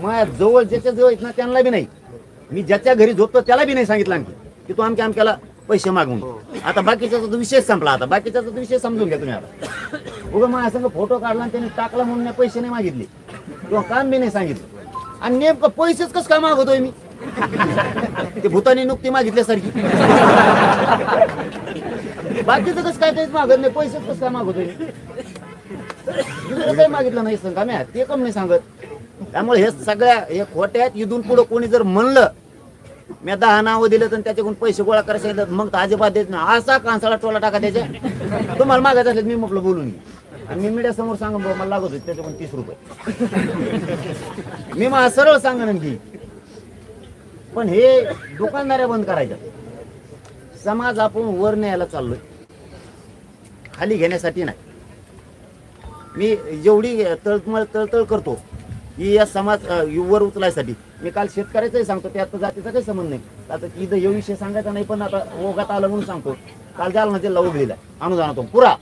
माझ्या जवळ ज्याच्या जवळ येत ना त्यांना बी नाही. मी ज्याच्या घरी झोपतो त्याला बी नाही सांगितलं आणखी की तू आमच्याला पैसे मागून. आता बाकीचा विषय संपला. आता बाकीचा विषय समजून घ्या तुम्ही. आता उगा माझ्या संग फोटो काढला आणि त्याने टाकला म्हणून पैसे नाही मागितले किंवा काम बी नाही सांगितलं. आणि नेमकं पैसेच कसं काय मागवतोय मी ते भूतानी नुकती मागितल्यासारखी. बाकीचं कसं काय काहीच मागत नाही पैसेच कसं काय मागवतोय दुसरं काही मागितलं नाही सांगा म्या ते कम नाही सांगत. त्यामुळे हे सगळ्या हे खोट्यात इथून पुढं कोणी जर म्हणलं मी 10 नावं दिलं तर त्याच्याकडून पैसे गोळा करायला सांगितलं मग तर अजिबात देत नाही. असा कांसाळा टोला टाका त्याच्या तुम्हाला मागायचं असेल मी म्हटलं बोलून घे आणि मी मीडिया समोर सांगून मला लागत होते त्याच्याकडून 30 रुपये मी मला सरळ सांगन की. पण हे दुकानदाऱ्या बंद करायच्या. समाज आपण वर न्यायला चाललोय खाली घेण्यासाठी नाही. मी जेवढी तळतळ करतो ही या समाज वर उचलायसाठी. मी काल शेतकऱ्याचंही सांगतो त्यात जातीचा काही संबंध नाही. आता इथं हे विषय सांगायचा नाही पण आता ओघात आलं म्हणून सांगतो. काल जालना जिल्हा उघडलेला अनुदानातो पुरा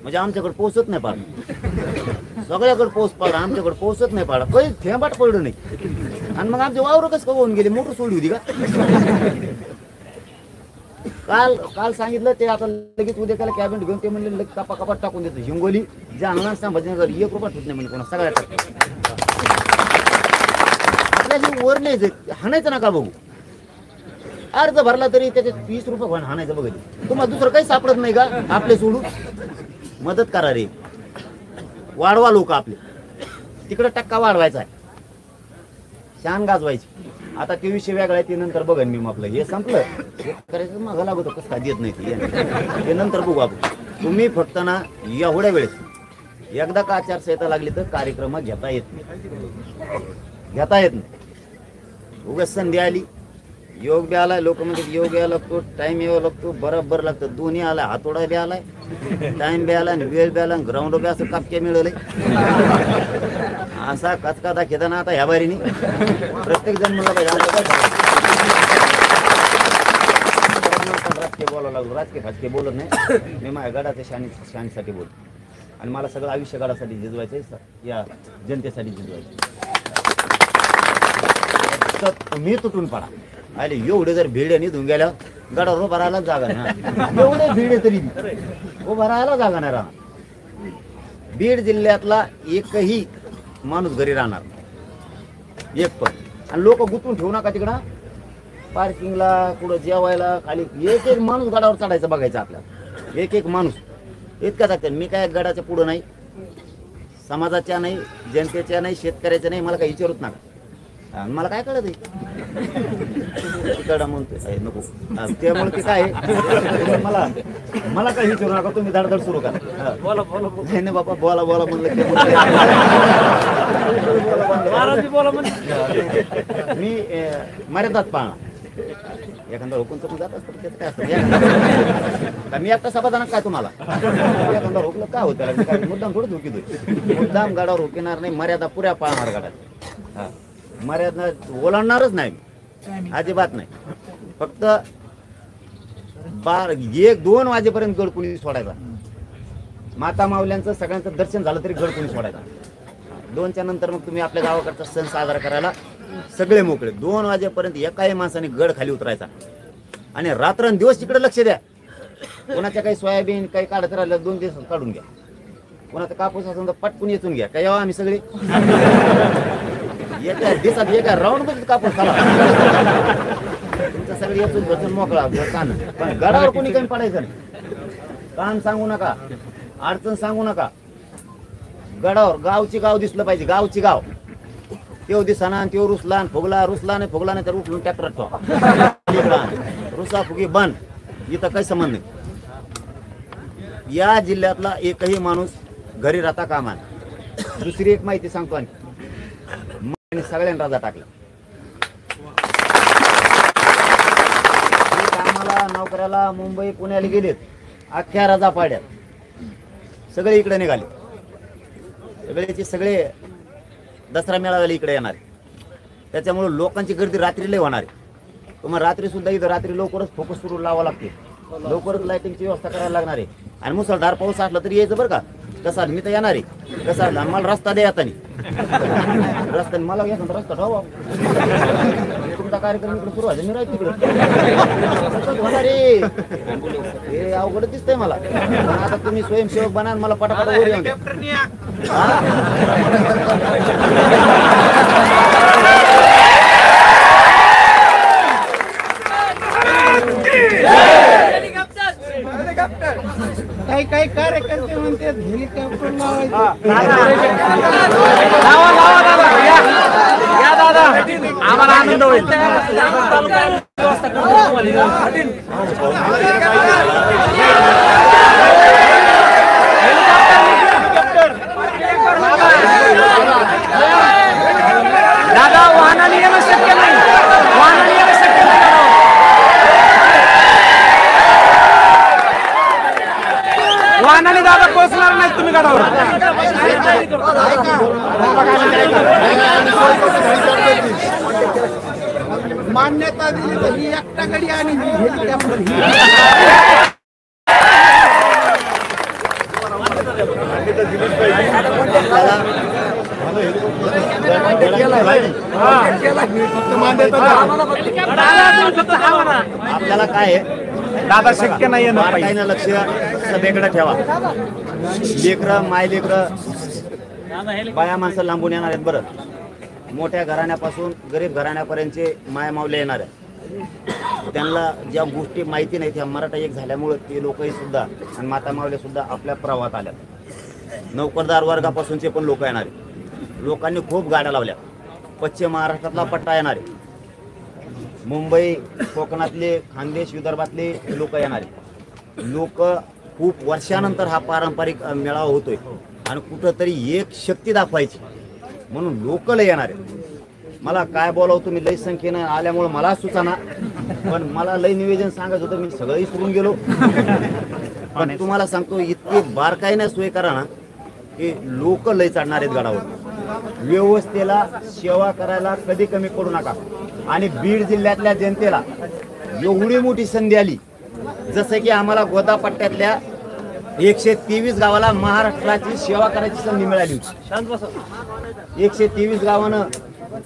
म्हणजे आमच्याकडे पोहोचत नाही पाडा. सगळ्याकडे पोहोच पाडा आमच्याकडे पोहोचत नाही पाडा काही थेंबाट पडलं नाही. आणि मग आमचे वावर कसं होऊन गेले मोटर सोडली होती का. काल सांगितलं ते आता लगेच उद्या त्याला कॅबिनेट घेऊन ते म्हणले लगेच कपाट टाकून देतो. हिंगोली जालना संभाजीनगर 1 रुपया ठेवत नाही म्हणजे कोणा सगळ्या आपल्याला वर नाही हाणायचं नका बघू. अर्ज भरला तरी त्याचे 20 रुपये हाणायचं बघितलं. तुम्हाला दुसरं काही सापडत नाही का आपले सोडून मदत करा रे. वाढवा लोक आपले तिकडे टक्का वाढवायचा आहे शान गाजवायची. आता ते विषय वेगळा आहे ते नंतर बघन मी. आपलं हे संपलं करायचं मागं लागतो कसं काय देत नाही ते नंतर बघू आपण. तुम्ही फक्त ना एवढ्या वेळेस एकदा का आचारसंहिता लागली तर कार्यक्रम घेता येत नाही. उगाच संधी आली योग बी आलाय लोक म्हणतात योग यायला लागतो टाइम यावा लागतो बरोबर लागतं. दोन्ही आलाय हातोडा बी आलाय टाइम बी आला वेळ बी आला ग्राउंड बी असं कापक्या मिळवलंय. असा कचका दाखवता ना आता ह्या बारीने प्रत्येक जण मला पाहिजे राजकीय बोलावं लागलो. राजकीय फाजकीय बोलत नाही मी माझ्या गडाच्या शानीसाठी बोलतो. आणि मला सगळं आयुष्य गडासाठी जिजवायचंय या जनतेसाठी जिजवायचं. मी तुटून पडा आले एवढे जर भिड निघून गेल्या गडावर उभा राहायला जागा नाही. एवढे भिड तरी उभा राहायला जागा नाही राहणार. बीड जिल्ह्यातला एकही माणूस घरी राहणार एक पण. आणि लोक गुंतून ठेवू नका तिकडं पार्किंगला कुठं जेवायला खाली एक माणूस गडावर चढायचं बघायचं आपल्याला. एक माणूस इतका जागतात. मी काय गडाच्या पुढं नाही समाजाच्या नाही जनतेच्या नाही शेतकऱ्याच्या नाही मला काही विचारूच नका. मला काय कळत तिकडं म्हणतोय नको त्यामुळे ते काय मला काही विचारू नका तुम्ही धडधड सुरू करा. नाही बाबा बोला म्हणलं मी मर्यादात पाहणार. एखादा हुकूम तर जात असतं त्याचं काय असतं मी आता समाधानात काय तुम्हाला एखादा हुकलं काय होतं काय मुद्दाम थोडं हुकीतोय. मुद्दाम गाडावर हुकिणार नाही मर्यादा पुऱ्या पाळणार गाड्यात. हा मर्यादा ओलांडणारच नाही अजिबात नाही. फक्त 1-2 वाजेपर्यंत गड कुणी सोडायचा. माता माऊल्यांचं सगळ्यांचं दर्शन झालं तरी गड कुणी सोडायचा. 2च्या नंतर मग तुम्ही आपल्या गावाकडचा सण साजरा करायला सगळे मोकळे. 2 वाजेपर्यंत एकाही माणसाने गड खाली उतरायचा आणि रात्रंदिवस तिकडे लक्ष द्या. कोणाच्या काही सोयाबीन काही काढत राहिलं 2 दिवस काढून घ्या. कोणाचा कापूस असेल तर पटकून येचून घ्या. काय आम्ही सगळे एका दिवसात एका राऊंड मध्ये कापूस खाला तुमचं सगळे येचून बसून मोकळा कान. पण गडावर कोणी कमी पडायचं नाही. काम सांगू नका अडचण सांगू नका. गडावर गावची गाव दिसलं पाहिजे, गावची गाव. तेव दिसाना तेव रुसला फुगला, रुसला नाही फुगला नाही तर उठलून ट्रॅक्टर ठेवा, रुसा फुगी बंद. इथं काही संबंध नाही. या जिल्ह्यातला एकही माणूस घरी राहता कामा नये. दुसरी एक माहिती सांगतो आणि सगळ्यांना राजा टाकला. कामाला नोकऱ्याला मुंबई पुण्याला गेलेत, अख्ख्या राजा पाड्यात सगळे इकडे निघाले. सगळेचे सगळे दसरा मेळाव्याला इकडे येणार आहे. त्याच्यामुळे लोकांची गर्दी रात्री लय होणार आहे. तुम्हाला रात्री सुद्धा इथं रात्री लवकरच फोकस सुरू लावावं लागते, लवकरच लाइटिंगची व्यवस्था करायला लागणार आहे. आणि मुसळधार पाऊस असला तरी यायचं बरं का. कसा मी तर येणार आहे, कसा मला रस्ता द्या येतानी, रस्त्याने मला येतात रस्ता ठेवा. तुमचा कार्यक्रम इकडे सुरू आहे, मी राहतो तिकडे होणार आहे. हे अवघड दिसतंय मला. आता तुम्ही स्वयंसेवक बना, मला पटापट वर येऊन द्या. काही काही कार्यकर्ते म्हणतात हेलिकॉप्टर लावायचं. आम्हाला आनंद होईल. दादा वाहनाने येणं शक्य नाही, वाहनाने येणं शक्य नाही. वाहनाने दादा पोहोचणार नाही तुम्ही गडावर. मान्यता दिली तर ही एकटा गाडी आणि ही हेलिकॉप्टर ही. आपल्याला काय आहे दादा शक्य नाही बारकाईनं लक्ष सभेकडे ठेवा. लेकरं माय लेकरं बाया माणसं लांबून येणार आहेत. बरं, मोठ्या घराण्यापासून गरीब घराण्यापर्यंतचे माया मावले येणार आहेत. त्यांना ज्या गोष्टी माहिती नाही त्या मराठा एक झाल्यामुळे ते लोकही सुद्धा आणि माता मावले सुद्धा आपल्या प्रवाहात आल्या. नोकरदार वर्गापासूनचे पण लोक येणार आहेत. लोकांनी खूप गाड्या लावल्या. पश्चिम महाराष्ट्रातला पट्टा येणार आहे. मुंबई कोकणातले खानदेश विदर्भातले लोक येणार आहेत. लोक खूप वर्षानंतर हा पारंपरिक मेळावा होतोय आणि कुठंतरी एक शक्ती दाखवायची म्हणून लोक लय येणार आहेत. मला काय बोलावं, तुम्ही लय संख्येनं आल्यामुळे मला सुचाना, पण मला लय निवेदन सांगायचं होतं. मी सगळं विसरून गेलो. पण तुम्हाला सांगतो इतकी बारकाईने सोय करा ना की लोक लय चढणार आहेत गडावर. व्यवस्थेला सेवा करायला कधी कमी पडू नका. आणि बीड जिल्ह्यातल्या जनतेला एवढी मोठी संधी आली, जसं की आम्हाला गोदा पट्ट्यातल्या 123 गावाला महाराष्ट्राची सेवा करायची संधी मिळाली होती. 123 गावानं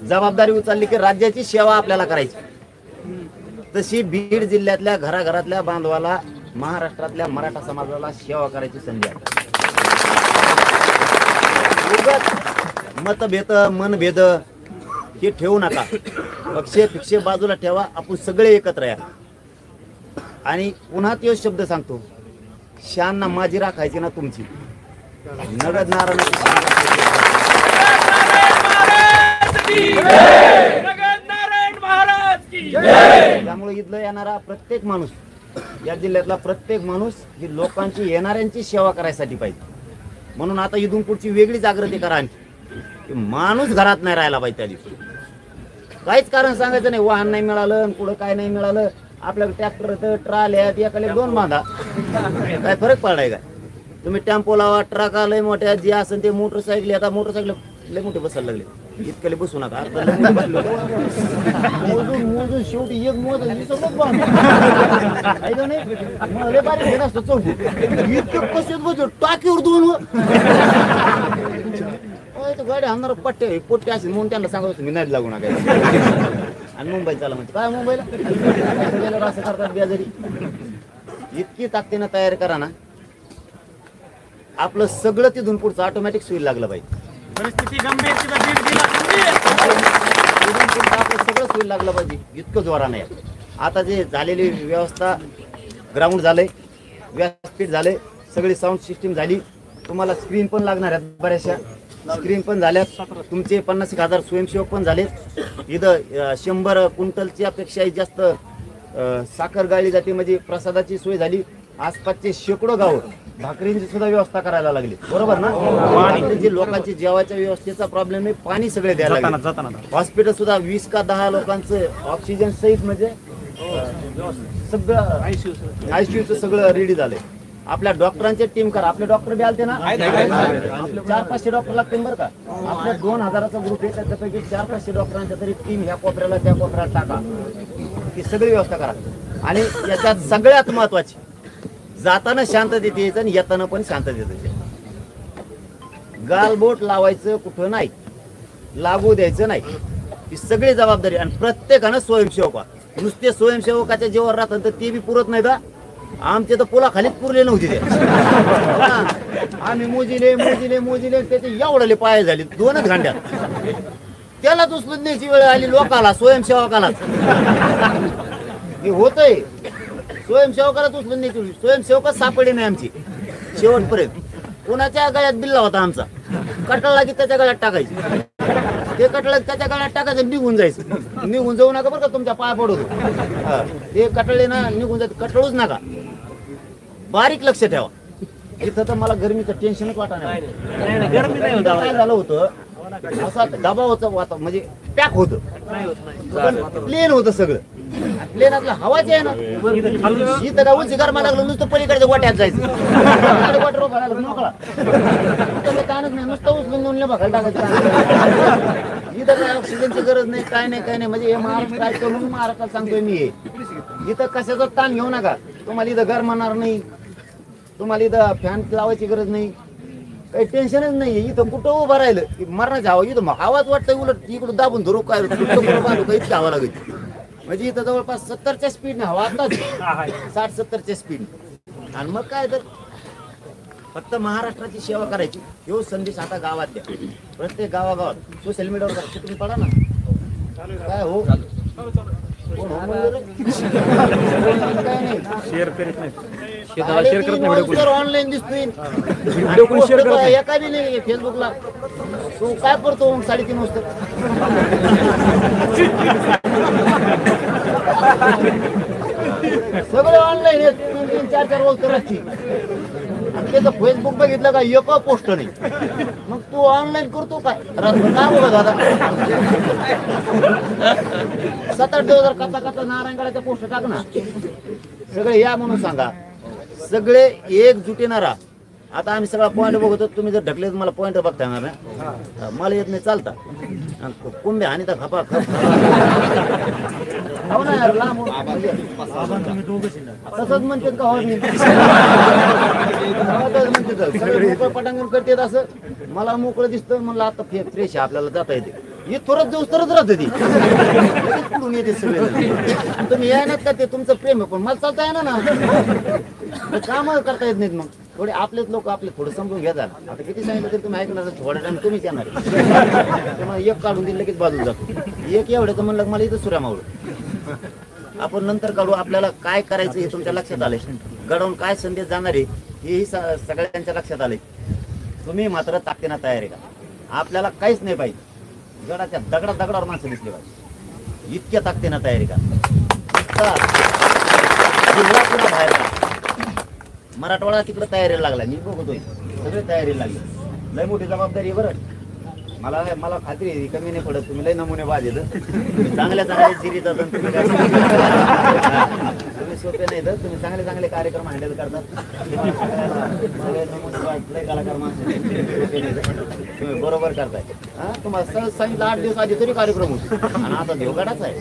जबाबदारी उचलली की राज्याची सेवा आपल्याला करायची. तशी बीड जिल्ह्यातल्या घराघरातल्या बांधवाला महाराष्ट्रातल्या मराठा समाजाला सेवा करायची संधी आहे. मतभेद मनभेद हे ठेवू नका. पक्षे फिक्षे बाजूला ठेवा. आपण सगळे एकत्र या. आणि पुन्हा तो शब्द सांगतो, शान ना माझी राखायची ना तुमची. नगद नारायणाची त्यामुळे इथलं येणारा प्रत्येक माणूस, या जिल्ह्यातला प्रत्येक माणूस ही लोकांची येणाऱ्यांची सेवा करायसाठी पाहिजे. म्हणून आता इथून पुढची वेगळी जागृती करा की माणूस घरात नाही राहायला पाहिजे. त्या दिवशी काहीच कारण सांगायचं नाही. वाहन नाही मिळालं, पुढं काय नाही मिळालं, आपल्याकडे ट्रॅक्टर ट्राल्यात एकाले 2 बांधा, काय फरक पडलाय काय? तुम्ही टेम्पो लावा, ट्रक लय मोठ्या जे असेल ते मोटरसायकल, आता मोटरसायकल लय मोठे बसायला लागले. इतकले बसू नका. मोजून शेवटी एक मोज टाकीवर 2 गाडी आणणार पट्टे पोट्टे असेल म्हणून त्यांना सांगतो तुम्ही नाही लागू नका. आणि मुंबई चाला म्हणजे काय मुंबईला असं करतात बेजारी. इतकी ताकदीनं तयारी करा ना, आपलं सगळं तिथून पुढचं ऑटोमॅटिक सुई लागलं पाहिजे. परिस्थिती गंभीर, आपलं सगळं सुई लागलं पाहिजे. इतकं जोरानं आहे. आता जे झालेली व्यवस्था, ग्राउंड झालंय, व्यासपीठ झालंय, सगळी साऊंड सिस्टीम झाली, तुम्हाला स्क्रीन पण लागणार आहेत बऱ्याचशा स्क्रीन पण झाल्यात. तुमचे 50,000 स्वयंसेवक पण झालेत. इथं 100 क्विंटलच्या पेक्षाही जास्त साखर गाळली जाते, म्हणजे प्रसादाची सोय झाली. आसपासचे शेकडो गाव भाकरींची सुद्धा व्यवस्था करायला लागली, बरोबर ना. आणि जे लोकांची जेवायच्या व्यवस्थेचा प्रॉब्लेम आहे, पाणी सगळे द्यायला लागले. हॉस्पिटल सुद्धा 20 का 10 लोकांचं ऑक्सिजन सहित म्हणजे सगळं आयसीयूचं सगळं रेडी झालंय. आपल्या डॉक्टरांचे टीम करा. आपले डॉक्टर बी आलते ना, 400-500 डॉक्टर लागतील बरं का. आपल्या 2000चा ग्रुप आहे, त्याच्यापैकी 400-500 डॉक्टरांच्या तरी टीम ह्या कोपऱ्याला त्या कोपऱ्याला टाका. ही सगळी व्यवस्था करा. आणि याच्यात सगळ्यात महत्वाची, जाताना शांततेत यायचं आणि येताना पण शांततेत यायचं. गालबोट लावायचं कुठं नाही, लागू द्यायचं नाही. ही सगळी जबाबदारी. आणि प्रत्येकानं स्वयंसेवक, नुसते स्वयंसेवकाच्या जेव्हा राहतात तर ते बी पुरत नाही का. आमचे तर पुलाखालीच पुरले नव्हते ते. आम्ही मोजिले त्याचे एवढले पाय झाले 2च घंट्यात. त्यालाच उचलून द्यायची वेळ आली लोकाला, स्वयंसेवकालाच. हे होतंय, स्वयंसेवकालाच उचलून द्यायची. स्वयंसेवकच सापडे नाही आमची शेवटपर्यंत. कोणाच्या गळ्यात बिल्ला होता आमचा, कटाळा की त्याच्या गळ्यात टाकायची. ते कटळ त्याच्या गळ्यात टाकायचं, निघून जायचं. निघून जाऊ नका बरं का, तुमच्या पाय पडतो. ते कटळे ना निघून जायचं, कटळूच नका. बारीक लक्ष ठेवा. इथं तर मला गरमीचं टेन्शनच वाटत नाही. काय झालं होतं, असा दबाव होता, म्हणजे पॅक होतं, प्लेन होतं सगळं. प्लेनातलं हवाच आहे ना. इथं का उंची गरमा लागलं, नुसतं पलीकडच्या गोट्यात जायचं. वाटर मोकळा कानच नाही, नुसतं उचलून नेऊन बघायला टाकायचं. इथं काय ऑक्सिजनची गरज नाही, काय नाही. म्हणजे हे महाराष्ट्र काय करून महाराष्ट्रात सांगतोय मी. इथं कशाचा ताण घेऊ नका. तुम्हाला इथं गरमणार नाही, तुम्हाला इथं फॅन लावायची गरज नाही, काही टेन्शनच नाही. इथं कुठं उभं राहिलं की मरणाची हवा. इथं हवाच वाटतं, उलट इकडं दाबून धरू काय इतकी हवा लागेल. म्हणजे इथं जवळपास 70च्या स्पीडने हवा, आताच 60-70च्या स्पीड. आणि मग काय तर फक्त महाराष्ट्राची सेवा करायची. ह्यो संदेश आता गावात द्या, प्रत्येक गावागावात सोशल मीडियावर करा. तुम्ही पडा ना काय हो, शेअर करीत नाही. ऑनलाईन दिसतोय, एका बी नाही फेसबुकला. तू काय करतो 3:30 वाजता. सगळे ऑनलाईन आहेत, 3-4 रोज करायची. त्याचं फेसबुक बघितलं का, एक पोस्ट नाही. मग तू ऑनलाईन करतो काय बघा दादा. 7-8 दिवस कथा नारायणगडाच्या पोस्ट टाक ना. सगळे या म्हणून सांगा, सगळे एकजुटीनं राहा. आता आम्ही सगळा पॉईंट बघतो. तुम्ही जर ढकले तर मला पॉईंट बघता येणार ना. मला येत नाही चालता. कुंभे आणि तर खपा हो ना यार, लांब तसंच म्हणते का. हो म्हणते पटांगण करते असं. मला मोकळं दिसतं, म्हणलं आता फ्रेश आहे, आपल्याला जाता येते. हे थोडं दिवस तरच राहतं ती पुढून येते सगळे. तुम्ही येणार का, ते तुमचं प्रेम आहे, पण मला चालता येणार ना. काम करता येत नाहीत. मग थोडे आपलेच लोक आपले थोडं समजून घ्या. आता किती सांगितलं तरी तुम्ही ऐकणार, थोड्या टाइम तुम्हीच येणार. तुम्हाला एक काढून दिलं लगेच बाजूला जातो. एक एवढं म्हणलं मला इथं सुऱ्या मावलं. आपण नंतर काढू. आपल्याला काय करायचं हे तुमच्या लक्षात आलंय, घडवून काय संदेश जाणार आहे हेही सगळ्यांच्या लक्षात आलंय. तुम्ही मात्र ताकदीनं तयार आहे का. आपल्याला काहीच नाही पाहिजे, गडाच्या दगडावर माणसं दिसली पाहिजे. इतक्या ताकदीनं तयारी का. बाहेर मराठवाडा तिकडे तयारीला लागला. मी बघतोय सगळे तयारीला लागले. लय मोठी जबाबदारी आहे बरं. मला खात्री आहे कमी नाही पडत. तुम्ही लय नमुने बाज येत, चांगल्या जिरी जातात. तुम्ही सोपे नाही तर तुम्ही चांगले कार्यक्रम हँडल करतात. सगळे नमुने लय कलाकार माणसं तुम्ही बरोबर करताय. तुम्हाला सहज सांगितलं 8 दिवस आधी तरी कार्यक्रम होतो. आणि आता देव गडाचा आहे.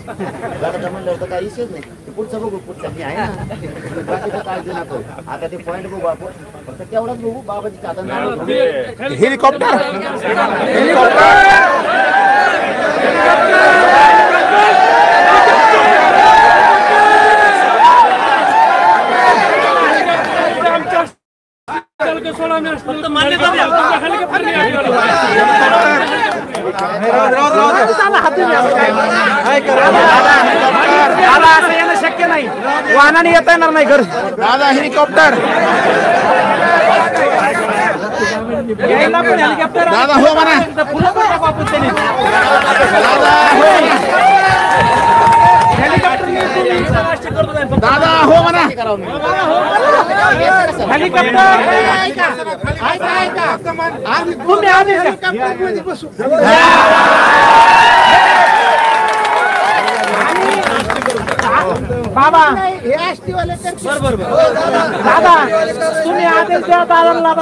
गडाचा म्हणल्यावर तर काही विषयच नाही. पुढचं बघू, पुढचं मी आहे ना, बाकीचं काळजी नको. आता ते पॉईंट बघू आपण, फक्त तेवढंच बघू. बाबाची आता हेलिकॉप्टर शक्य नाही, वाहनाने येता येणार नाही घर. दादा हेलिकॉप्टर दादा हो म्हणा. दादा हो म्हणा. बाबा हे एसटी वाले दादा तुम्ही आदेश द्या दादाला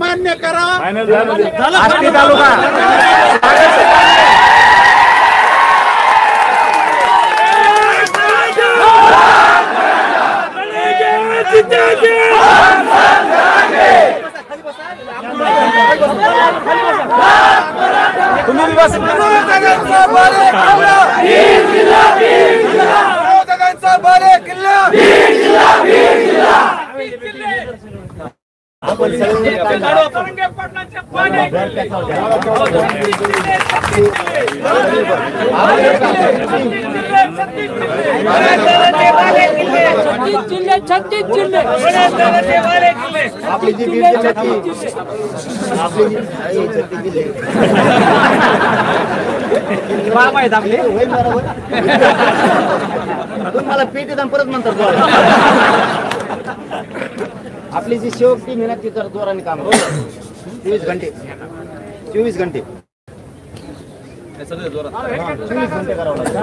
मान्य करा. आष्टी तालुका तुम्ही छत्तीस जिल्हे आपली जी बीड जिल्ह्याची आपली जी छत्तीस जिल्हे होईल बरोबर. तुम्हाला पेटी दाम परत म्हणतात आपली जी शेवटची मेहनत ती तर जोराने काम 24 घंटे 24 घंटे 24 घंटे करावं लागतं.